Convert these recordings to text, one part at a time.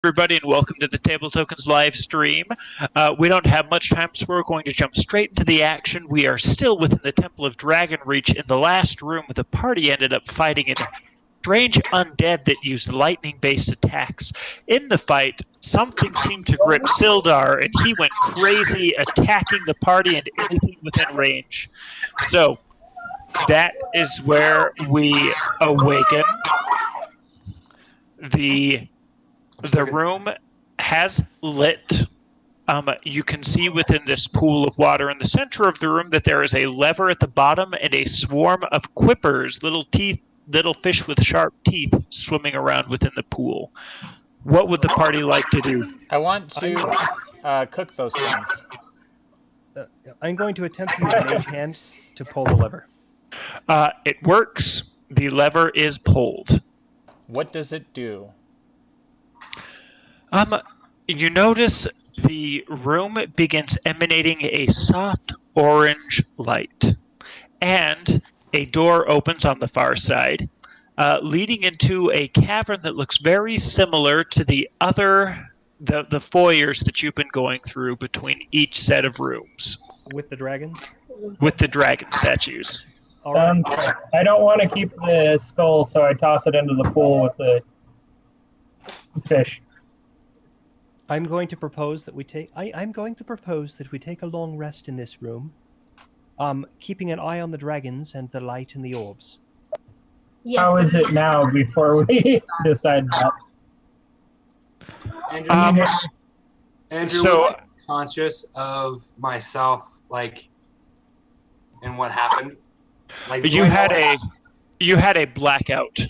Everybody, and welcome to the Table Tokens live stream. We don't have much time, so we're going to jump straight into the action. We are still within the Temple of Dragonreach. In the last room, the party ended up fighting a strange undead that used lightning-based attacks. In the fight, something seemed to grip Sildar, and he went crazy, attacking the party and anything within range. So, that is where we awaken. The room has lit. You can see within this pool of water in the center of the room that there is a lever at the bottom and a swarm of quippers, little fish with sharp teeth, swimming around within the pool. What would the party like to do? I want to cook those things. I'm going to attempt to use Mage Hand to pull the lever. It works. The lever is pulled. What does it do? You notice the room begins emanating a soft orange light, and a door opens on the far side, leading into a cavern that looks very similar to the foyers that you've been going through between each set of rooms. With the dragons? With the dragon statues. Right. I don't want to keep the skull, so I toss it into the pool with the fish. I'm going to propose that we take. I'm going to propose that we take a long rest in this room, keeping an eye on the dragons and the light and the orbs. Yes. How is it now? Before we decide that. Andrew was conscious of myself, and what happened. You had a blackout.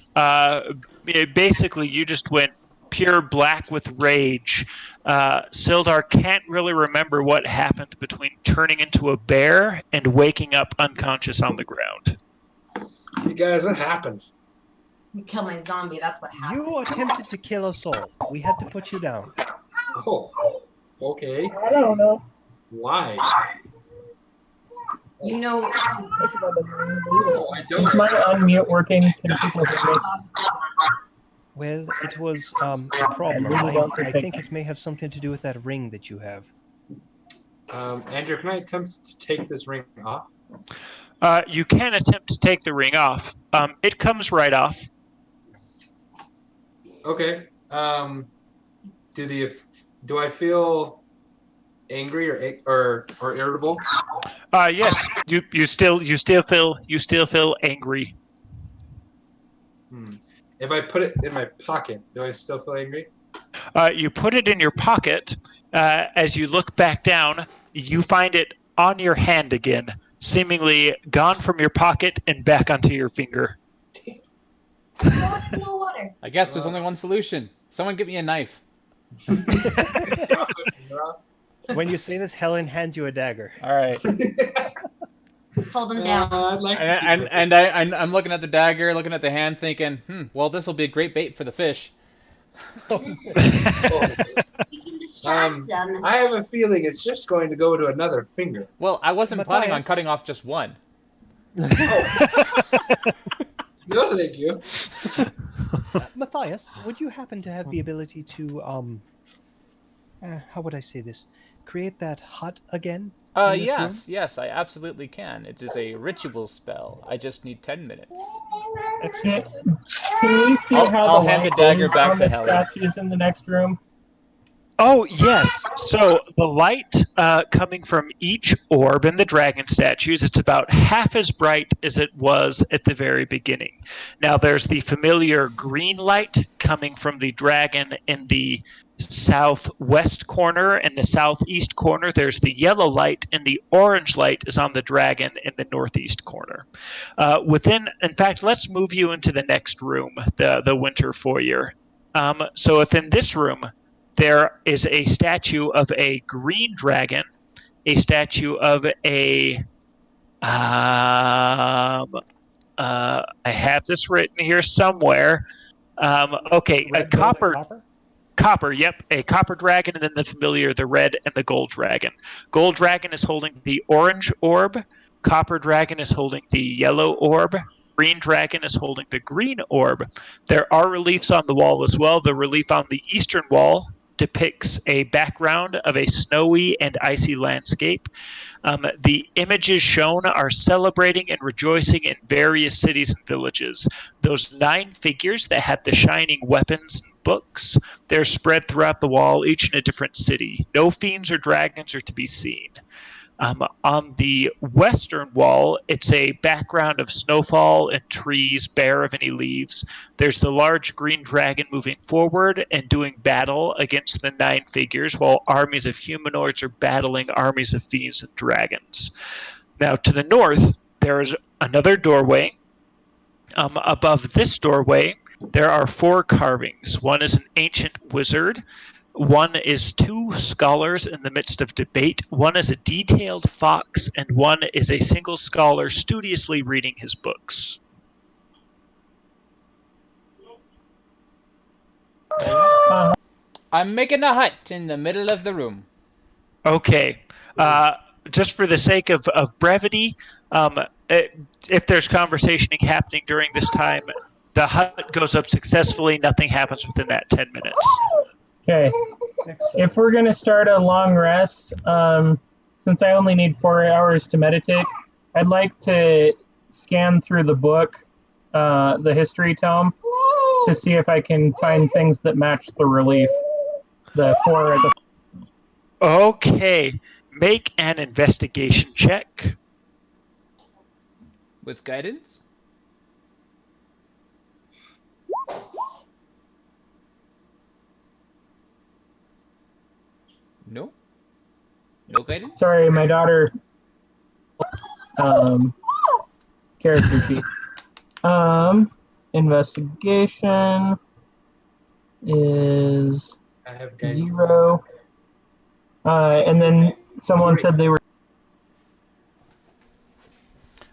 Basically, you just went pure black with rage. Sildar can't really remember what happened between turning into a bear and waking up unconscious on the ground. You guys, what happened? You killed my zombie, that's what happened. You attempted to kill us all. We had to put you down. Oh, okay. I don't know. Why? You know... I don't. Is my unmute working? Can people hear me? Well, it was a problem. I think it may have something to do with that ring that you have. Andrew, can I attempt to take this ring off? You can attempt to take the ring off. It comes right off. Okay. Do I feel angry or irritable? Yes. You still feel angry. If I put it in my pocket, do I still feel angry? You put it in your pocket. As you look back down, you find it on your hand again, seemingly gone from your pocket and back onto your finger. No water. I guess there's only one solution. Someone give me a knife. When you say this, Helen hands you a dagger. All right. Hold him down. I'm looking at the dagger, looking at the hand, thinking, well, this will be a great bait for the fish. You can distract them. I have a feeling it's just going to go to another finger. Well, I wasn't planning on cutting off just one. No, thank you. Matthias, would you happen to have the ability to, how would I say this? Create that hut again? Yes, I absolutely can. It is a ritual spell. I just need 10 minutes. Excellent. Can we see I'll hand the dagger back to Helen. Statues in the next room? Oh, yes. So the light coming from each orb in the dragon statues, it's about half as bright as it was at the very beginning. Now, there's the familiar green light coming from the dragon in the southwest corner and the southeast corner. There's the yellow light, and the orange light is on the dragon in the northeast corner. In fact, let's move you into the next room, the winter foyer. So within this room, there is a statue of a green dragon, a statue of a I have this written here somewhere. A copper, yep, a copper dragon, and then the familiar, the red and the gold dragon. Gold dragon is holding the orange orb. Copper dragon is holding the yellow orb. green dragon is holding the green orb. There are reliefs on the wall as well. The relief on the eastern wall depicts a background of a snowy and icy landscape. The images shown are celebrating and rejoicing in various cities and villages. Those 9 figures that had the shining weapons and books, they're spread throughout the wall, each in a different city. No fiends or dragons are to be seen. On the western wall, it's a background of snowfall and trees bare of any leaves. There's the large green dragon moving forward and doing battle against the 9 figures, while armies of humanoids are battling armies of fiends and dragons. Now, to the north, there is another doorway. Above this doorway, there are 4 carvings. One is an ancient wizard. One is 2 scholars in the midst of debate. One is a detailed fox, and one is a single scholar studiously reading his books. I'm making a hut in the middle of the room. Okay. Just for the sake of brevity, if there's conversationing happening during this time, the hut goes up successfully. Nothing happens within that 10 minutes. Okay. If we're going to start a long rest, since I only need 4 hours to meditate, I'd like to scan through the book, the history tome, to see if I can find things that match the relief. The 4 at the... Okay. Make an investigation check. With guidance? No? No guidance? Sorry, my daughter... character sheet. Investigation is I have guidance. 0. And then someone said they were...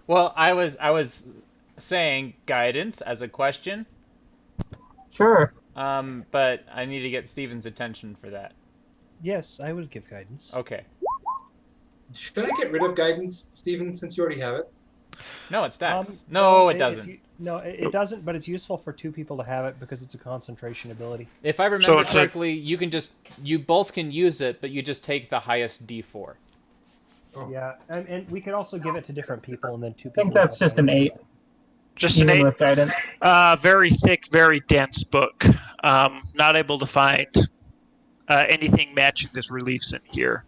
Well, I was saying guidance as a question. Sure. But I need to get Steven's attention for that. Yes, I will give guidance. Okay. Should I get rid of guidance, Steven, since you already have it? No, it stacks. No, it it's doesn't. No, it doesn't, but it's useful for 2 people to have it because it's a concentration ability. If I remember correctly, you both can use it, but you just take the highest D4. Oh. Yeah, and we could also give it to different people, and then 2 I people. think that's just an 8. Just an Even 8. with guidance. Very thick, very dense book. Not able to find anything matching this reliefs in here.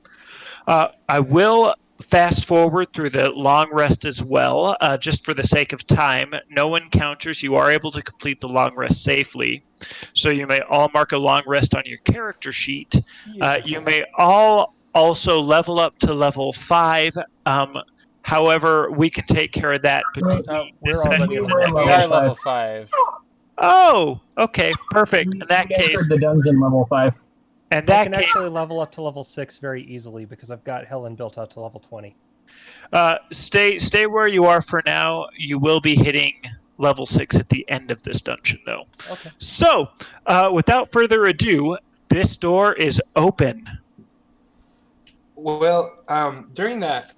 I will fast forward through the long rest as well, just for the sake of time. No encounters. You are able to complete the long rest safely. So you may all mark a long rest on your character sheet. You may all also level up to level 5. However, we can take care of that between We're this already session and the level next. We five. are level 5. Oh, okay, perfect. In that We case, entered the dungeon level 5. in I that can case, actually level up to level 6 very easily because I've got Helen built out to level 20. stay where you are for now. You will be hitting level 6 at the end of this dungeon, though. Okay. So, without further ado, this door is open. Well, during that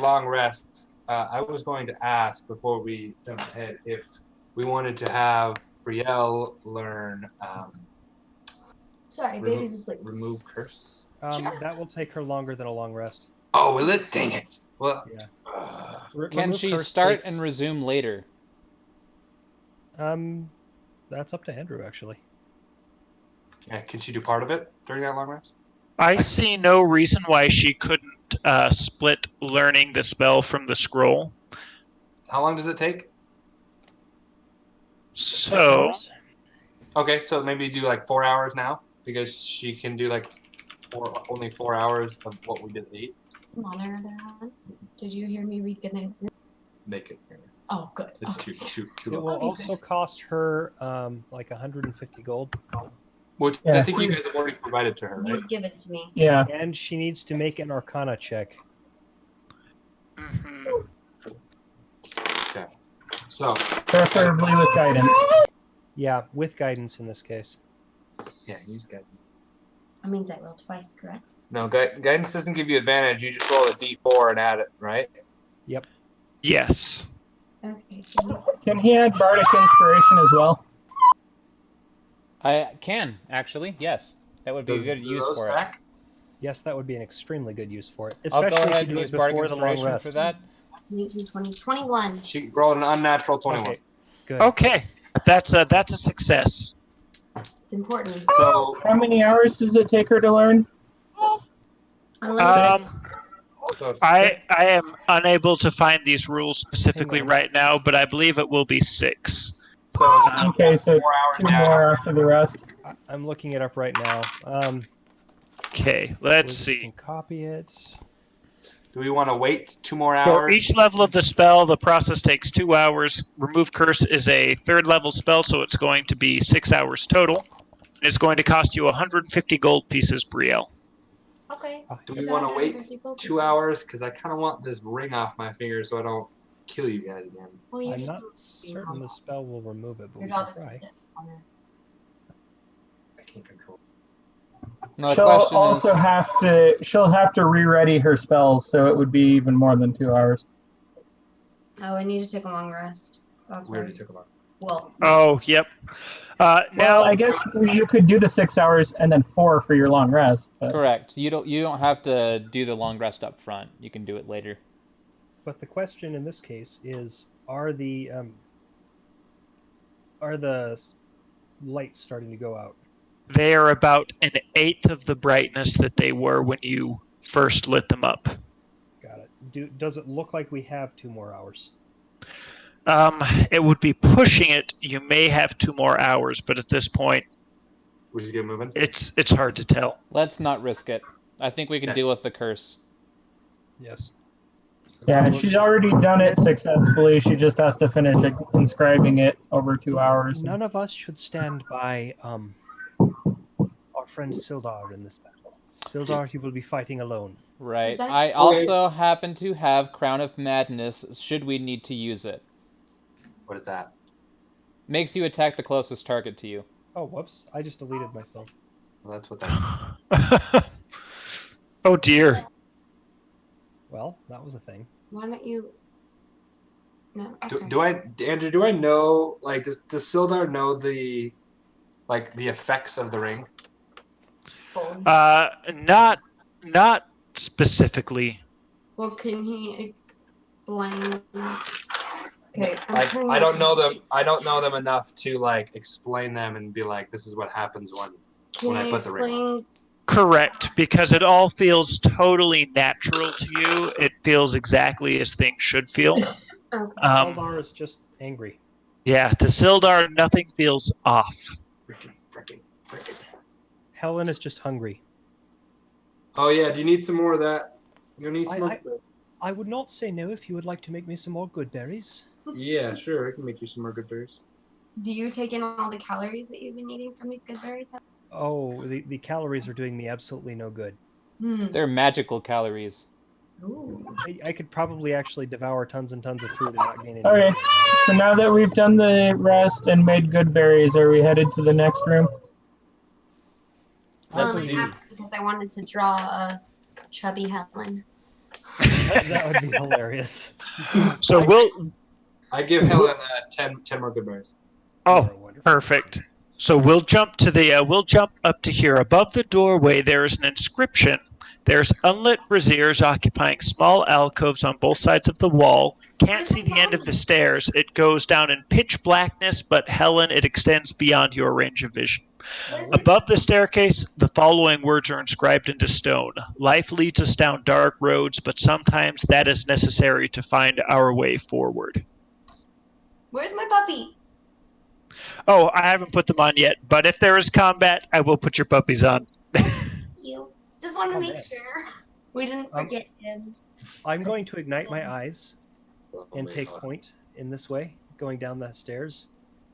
long rest, I was going to ask before we jump ahead if we wanted to have Brielle learn Sorry, baby's asleep. remove curse. Sure. That will take her longer than a long rest. Oh, will it? Dang it! Well, Yeah. Can Remove she curse start takes- and resume later? That's up to Andrew, actually. yeah, can she do part of it during that long rest? I see no reason why she couldn't split learning the spell from the scroll. How long does it take? So, Okay, so maybe do like 4 hours now because she can do like only 4 hours of what we did 8. Monitor there on. Did you hear me read the name? Make it. Oh, good. It's Okay. too It low. will Okay, also cost her like 150 gold, Which Yeah. I think you guys have already provided to her, right? You've given it to me. Yeah. and she needs to make an Arcana check. mhm. So Preferably with guidance. Yeah, with guidance in this case. yeah, use guidance. That means I rolled twice, correct? No, guidance doesn't give you advantage. You just roll a d4 and add it, right? Yes. Okay. So Can he add bardic inspiration as well? I can, actually, yes. That would be a good do use those for it. stack? Yes, that would be an extremely good use for it, I'll especially go if ahead you and do use it Bardic before the long Inspiration rest. for that. 19, 20, 21. She rolled an unnatural 21. Okay, good. Okay, that's a success. It's important. So, How many hours does it take her to learn? Unlimited. so I am unable to find these rules specifically Hang on. right now, but I believe it will be 6. Okay, so 4 hours 2 down. more after the rest. I'm looking it up right now. Okay, let's Wizard see. can copy it. Do we want to wait 2 more For hours? each level of the spell, the process takes 2 hours. Remove Curse is a 3rd level spell, so it's going to be 6 hours total. It's going to cost you 150 gold pieces, Brielle. Okay. Do we Is want that to wait 150 gold 2 pieces? hours? Because I kind of want this ring off my finger so I don't kill you guys again. Well, you I'm just not certain the spell will remove it, but your we job can is to try. sit on her. I can't control. No, the She'll question also is, she'll have to re-ready her spells, so it would be even more than 2 hours. Oh, I need to take a long rest. That's We already right. took a lot. Well, Oh, yep. Well, Now, I guess you could do the 6 hours and then 4 for your long rest. But correct. You don't have to do the long rest up front. You can do it later. But the question in this case is: are the lights starting to go out? they are about an eighth of the brightness that they were when you first lit them up. Got it. Does it look like we have 2 more hours? It would be pushing it. You may have 2 more hours, but at this point, We just get moving. it's hard to tell. Let's not risk it. I think we can Okay. deal with the curse. Yes. yeah, We'll she's just- already done it successfully. She just has to finish inscribing it over 2 hours. None of us should stand by our friend Sildar in this battle. Sildar, you will be fighting alone. Right. that- I also happen to have Crown of Madness, should we need to use it. What is that? Makes you attack the closest target to you. Oh, whoops! I just deleted myself. Well, that's what that. Oh dear. Well, that was a thing. why don't you? No. Okay. Do I, Andrew? Do I know? Like, does Sildar know the effects of the ring? Fully. Not specifically. Well, can he explain? Okay, I'm Like, turning I this don't know into- them. I don't know them enough to like explain them and be like, this is what happens Can when I you put the ring on. explain? Correct, because it all feels totally natural to you. It feels exactly as things should feel. Okay. Sildar is just angry. Yeah, to Sildar, nothing feels off. Freaking. Helen is just hungry. Oh yeah. Do you need some more of that? You need some more. I would not say no if you would like to make me some more good berries. Yeah, sure. I can make you some more good berries. Do you take in all the calories that you've been eating from these good berries? Oh, the calories are doing me absolutely no good. They're magical calories. Ooh. I could probably actually devour tons and tons of food and not gain any Okay, weight. so now that we've done the rest and made good berries, are we headed to the next room? Let's I do. asked because I wanted to draw a chubby Helen. That would be hilarious. So I give Helen 10 more good berries. You are Oh, a wonderful perfect. So we'll jump up to here. Above the doorway, there is an inscription. There's unlit braziers occupying small alcoves on both sides of the wall. Can't see the end of the stairs. It goes down in pitch blackness, but Helen, it extends beyond your range of vision. Above the staircase, the following words are inscribed into stone. Life leads us down dark roads, but sometimes that is necessary to find our way forward. Where's my puppy? Oh, I haven't put them on yet, but if there is combat, I will put your puppies on. You just want to Oh, make man. sure we didn't forget him. I'm going to ignite my eyes Oh and my take God. point in this way, going down the stairs.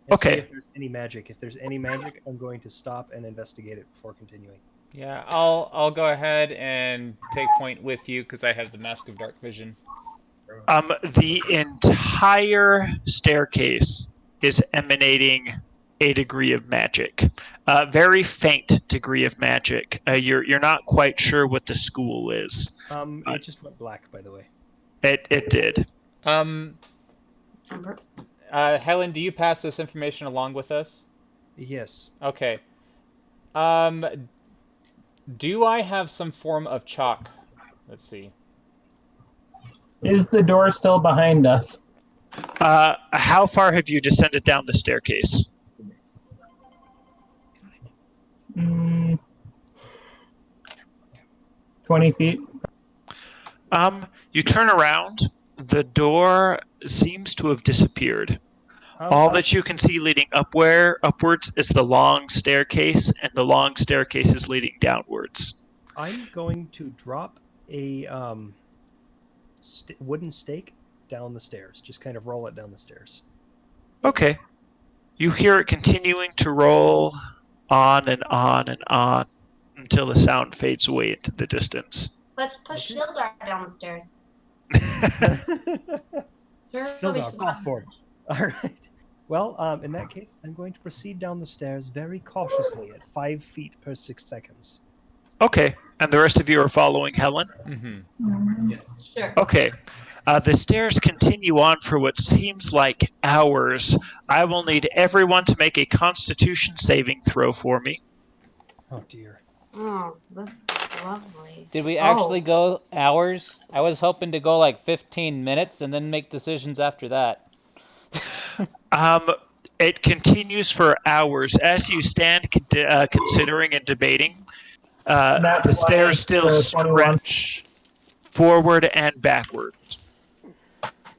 And see Okay. if there's any magic. If there's any magic, I'm going to stop and investigate it before continuing. Yeah, I'll go ahead and take point with you because I have the Mask of Dark Vision. The entire staircase is emanating a degree of magic, very faint degree of magic. You're not quite sure what the school is. It just went black, by the way. It did. on purpose. Helen, do you pass this information along with us? Yes. Okay. Do I have some form of chalk? Let's see. Is the door still behind us? How far have you descended down the staircase? 20 feet. You turn around. The door seems to have disappeared. All that you can see leading upwards is the long staircase, and the long staircase is leading downwards. I'm going to drop a wooden stake down the stairs. Just kind of roll it down the stairs. Okay. You hear it continuing to roll on and on and on until the sound fades away into the distance. Let's push Sildar down the stairs. Sure, Sildar, go for it. All right. Well, in that case, I'm going to proceed down the stairs very cautiously at 5 feet per 6 seconds. Okay. And the rest of you are following Helen? Mm-hmm. Yes. Sure. Okay. The stairs continue on for what seems like hours. I will need everyone to make a Constitution saving throw for me. Oh, dear. Oh, this is lovely. Did we actually go hours? I was hoping to go like 15 minutes and then make decisions after that. It continues for hours. As you stand considering and debating, the stairs still stretch forward and backward.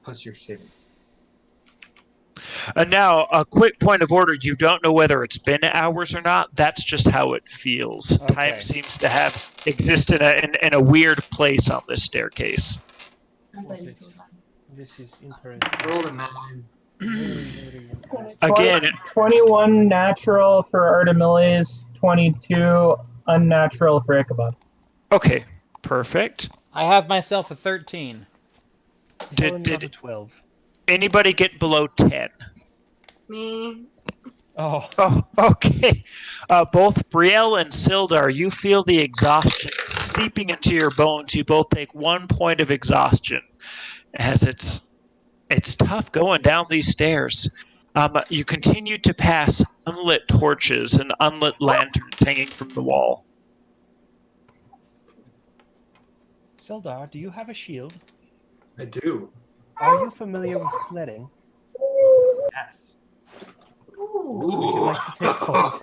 Plus your saving. And now, a quick point of order. You don't know whether it's been hours or not. That's just how it feels. Okay. Time seems to have existed in a weird place on this staircase. This is interesting. Roll a 9. Again, 21 natural for Artemiles, 22 unnatural for Ichabod. okay, perfect. I have myself a 13. Helen got a Did 12. anybody get below 10? Me. Oh, Oh, okay. Both Brielle and Sildar, you feel the exhaustion seeping into your bones. You both take 1 point of exhaustion, as it's tough going down these stairs. You continue to pass unlit torches and unlit lanterns hanging from the wall. Sildar, do you have a shield? I do. Are you familiar with sledding? Yes. Would you like to take point?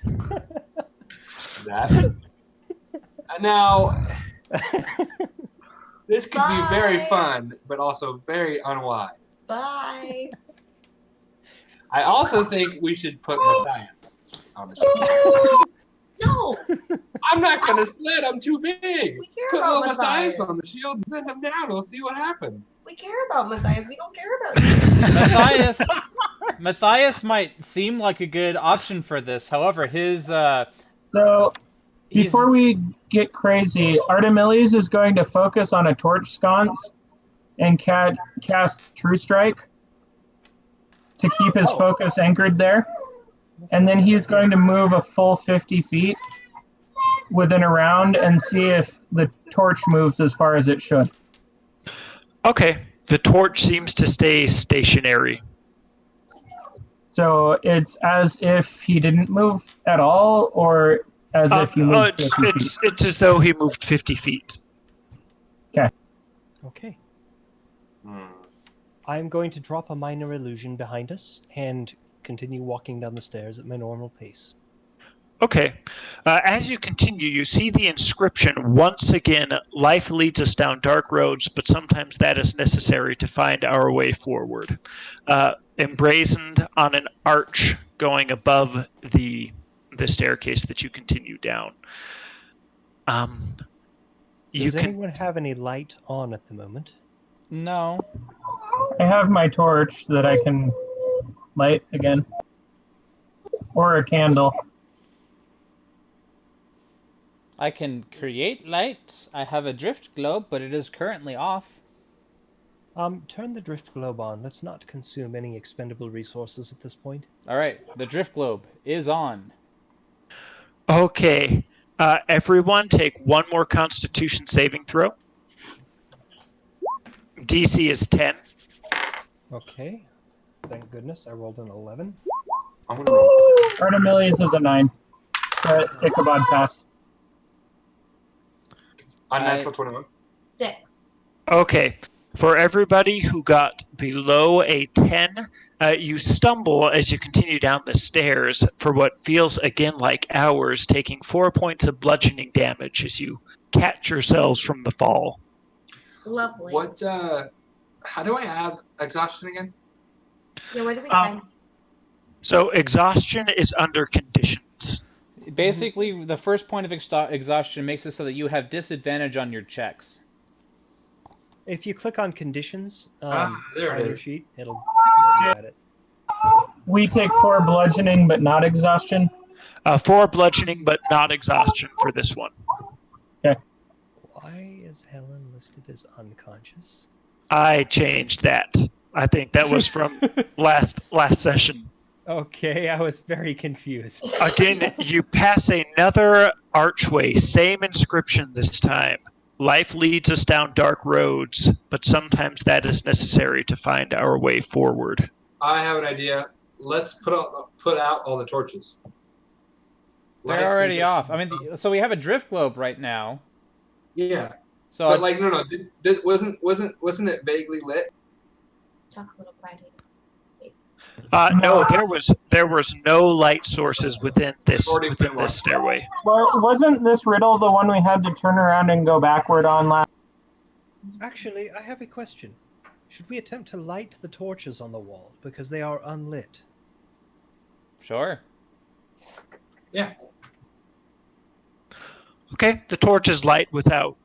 That. Now, this could be very Bye. fun, but also very unwise. Bye. I also think we should put Matthias on the show. No. I'm not going to sled. I'm too big. We care Put about little Matthias Matthias. on the shield and send him down. We'll see what happens. We care about Matthias. We don't care about you. Matthias might seem like a good option for this. However, his So, before we get crazy, Artemiles is going to focus on a torch sconce and cast True Strike to keep his focus anchored there. And then he's going to move a full 50 feet within a round and see if the torch moves as far as it should. Okay, the torch seems to stay stationary. So it's as if he didn't move at all, or as if he moved 50 feet. It's as though he moved 50 feet. Okay. Hmm. I'm going to drop a minor illusion behind us and continue walking down the stairs at my normal pace. Okay. As you continue, you see the inscription once again, life leads us down dark roads, but sometimes that is necessary to find our way forward. Emblazoned on an arch going above the staircase that you continue down. Does anyone have any light on at the moment? no. I have my torch that I can light again. Or a candle. I can create light. I have a drift globe, but it is currently off. Turn the drift globe on. Let's not consume any expendable resources at this point. All right, the drift globe is on. Okay. Everyone take one more Constitution saving throw. DC is 10. Okay. Thank goodness, I rolled an 11. I'm gonna roll. Artemilius is a 9. But Ichabod passed. Unnatural 21. 6. Okay. For everybody who got below a 10, you stumble as you continue down the stairs for what feels again like hours, taking 4 points of bludgeoning damage as you catch yourselves from the fall. Lovely. What? How do I add exhaustion again? Yeah, where do we Um, find? So exhaustion is under conditions. Basically, the first point of exhaustion makes it so that you have disadvantage on your checks. If you click on conditions there it on your is. sheet, it'll let you add it. We take 4 bludgeoning, but not exhaustion. 4 bludgeoning, but not exhaustion for this one. Why is Helen listed as unconscious? I changed that. I think that was from last session. Okay, I was very confused. Again, you pass another archway, same inscription this time. Life leads us down dark roads, but sometimes that is necessary to find our way forward. I have an idea. Let's put out all the torches. They're Life already is- off. I mean, so we have a drift globe right now. Yeah, So but like no. Wasn't it vaguely lit? Talk a little quieter. No, there was no light sources within this Already been one. stairway. Well, wasn't this riddle the one we had to turn around and go backward on last? Actually, I have a question. Should we attempt to light the torches on the wall because they are unlit? sure. Yeah. Okay, the torch is light without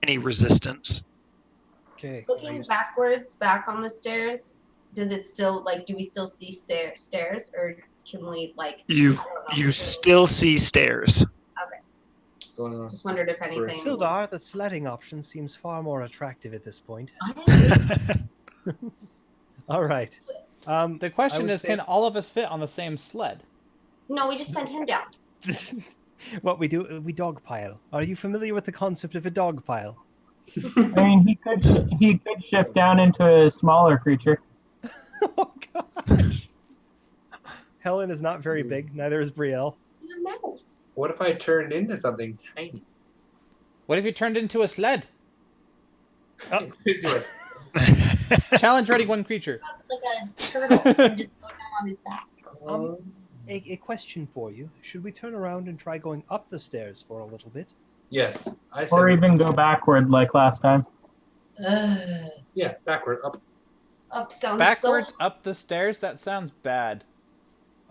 any resistance. Okay. Looking backwards, back on the stairs, does it still do we still see stairs, or can we You still see stairs. Going on. Just wondered if anything. Sildar, the sledding option seems far more attractive at this point. All right. The question would is, say- can all of us fit on the same sled? No, we just sent him down. What we do, we dogpile. Are you familiar with the concept of a dogpile? I mean, he could shift down into a smaller creature. Oh gosh. Helen is not very big. Neither is Brielle. A mouse. What if I turned into something tiny? What if you turned into a sled? Into us. Challenge ready one creature. Like a turtle and just go down on his back. A question for you. Should we turn around and try going up the stairs for a little bit? Yes, I said. Or even go backward like last time. Yeah, backward up. Up sounds Backwards up the stairs? That sounds bad.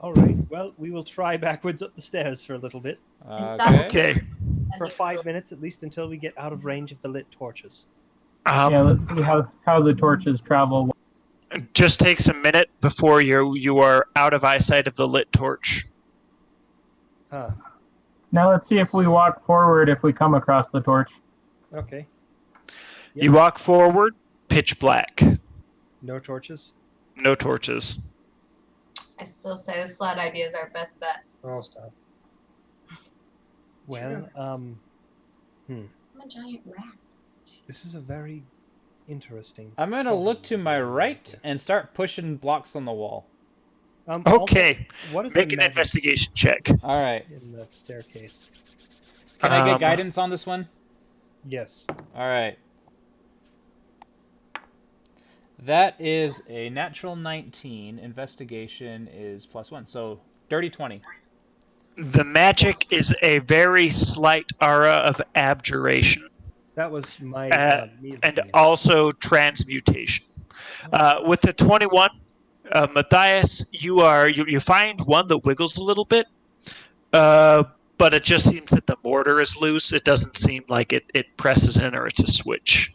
All right. Well, we will try backwards up the stairs for a little bit. Okay. Okay. For 5 minutes at least until we get out of range of the lit torches. Yeah, let's see how the torches travel. Just takes a minute before you are out of eyesight of the lit torch. Huh. Now let's see if we walk forward if we come across the torch. Okay. You walk forward, pitch black. No torches? No torches. I still say the sled idea is our best bet. Oh, stop. Well, I'm a giant rat. this is a very interesting. I'm gonna look to my right and start pushing blocks on the wall. Okay. Also, what is Make the an magic investigation check. All right. in the staircase? Can I get guidance on this one? Yes. All right. That is a natural 19. Investigation is +1, so dirty 20. The magic is a very slight aura of abjuration That was my and also transmutation. With the 21, Matthias, you find one that wiggles a little bit, but it just seems that the mortar is loose. It doesn't seem like it presses in or it's a switch.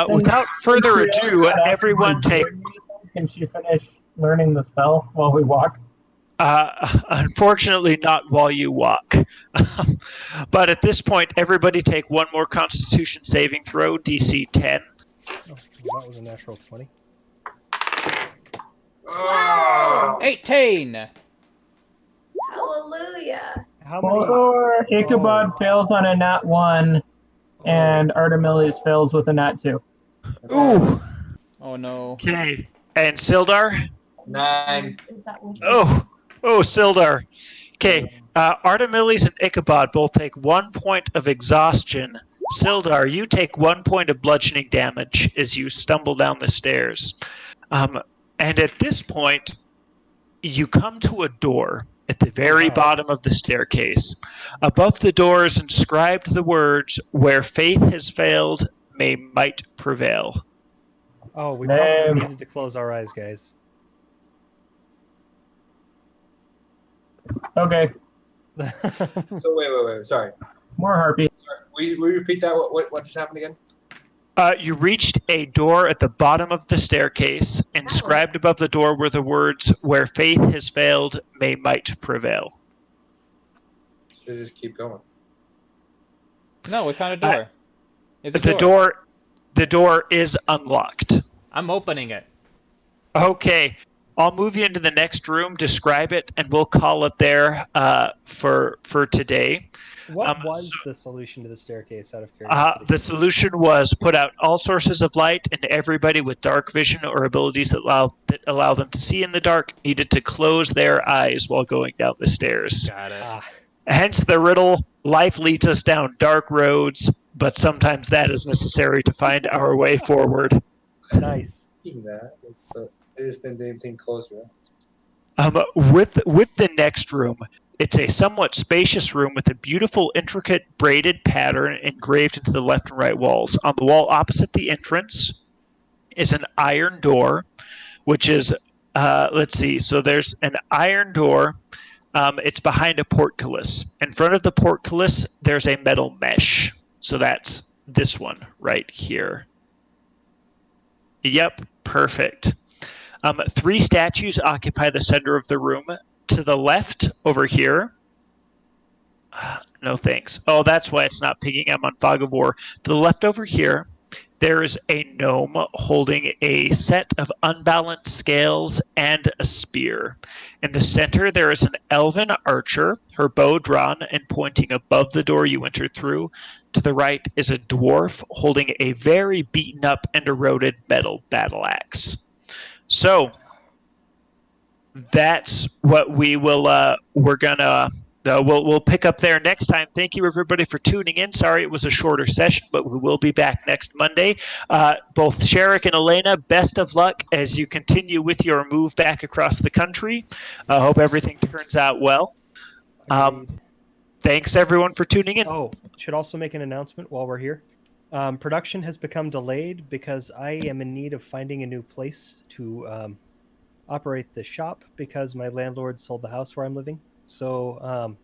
Without further ado, everyone take... Can she finish learning the spell while we walk? Unfortunately, not while you walk. But at this point, everybody take one more Constitution saving throw, DC 10. Oh, that was a natural 20. Oh. 18! Hallelujah. How many? Or Ichabod fails on a nat 1. and Artemilis fails with a nat 2. Ooh. Oh no. Okay. And Sildar? 9. Is that what? Oh, Sildar. Okay, Artemilis and Ichabod both take 1 point of exhaustion. Sildar, you take 1 point of bludgeoning damage as you stumble down the stairs. And at this point, you come to a door at the very bottom of the staircase. Above the door is inscribed the words, "Where faith has failed, may might prevail." Oh, we Damn. probably needed to close our eyes, guys. Okay, So wait. Sorry. more harpy. Will you repeat that? What just happened again? You reached a door at the bottom of the staircase. Inscribed above the door were the words, "Where faith has failed, may might prevail." Should just keep going. No, we found a door. It's a The door is unlocked. I'm opening it. Okay, I'll move you into the next room, describe it, and we'll call it there for today. What was the solution to the staircase, out of curiosity? The solution was put out all sources of light, and everybody with dark vision or abilities that allow them to see in the dark needed to close their eyes while going down the stairs. Got it. Hence the riddle, life leads us down dark roads, but sometimes that is necessary to find our way forward. Nice. Speaking that, I just didn't do anything closer. With the next room, it's a somewhat spacious room with a beautiful, intricate braided pattern engraved into the left and right walls. On the wall opposite the entrance is an iron door, which is, let's see, so there's an iron door. It's behind a portcullis. In front of the portcullis, there's a metal mesh. So that's this one right here. Yep, perfect. 3 statues occupy the center of the room. To the left, over here. No thanks. Oh, that's why it's not pinging. I'm on Fog of War. To the left over here, there is a gnome holding a set of unbalanced scales and a spear. In the center, there is an elven archer, her bow drawn and pointing above the door you entered through. To the right is a dwarf holding a very beaten up and eroded metal battle axe. So that's what we will. We'll pick up there next time. Thank you everybody for tuning in. Sorry it was a shorter session, but we will be back next Monday. Both Sherrick and Elena, best of luck as you continue with your move back across the country. I hope everything turns out well. Thanks everyone for tuning in. Oh, should also make an announcement while we're here. Production has become delayed because I am in need of finding a new place to operate the shop because my landlord sold the house where I'm living. So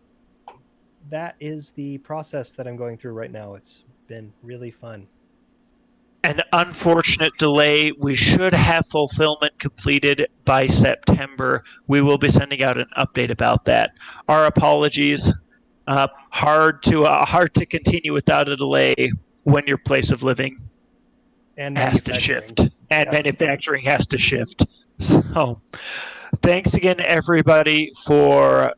that is the process that I'm going through right now. It's been really fun. An unfortunate delay. We should have fulfillment completed by September. We will be sending out an update about that. Our apologies. Hard to continue without a delay when your place of living And has to shift, and manufacturing has to shift. So, thanks again, everybody, for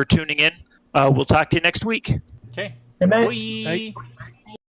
tuning in. We'll talk to you next week. Okay. Good night. Bye.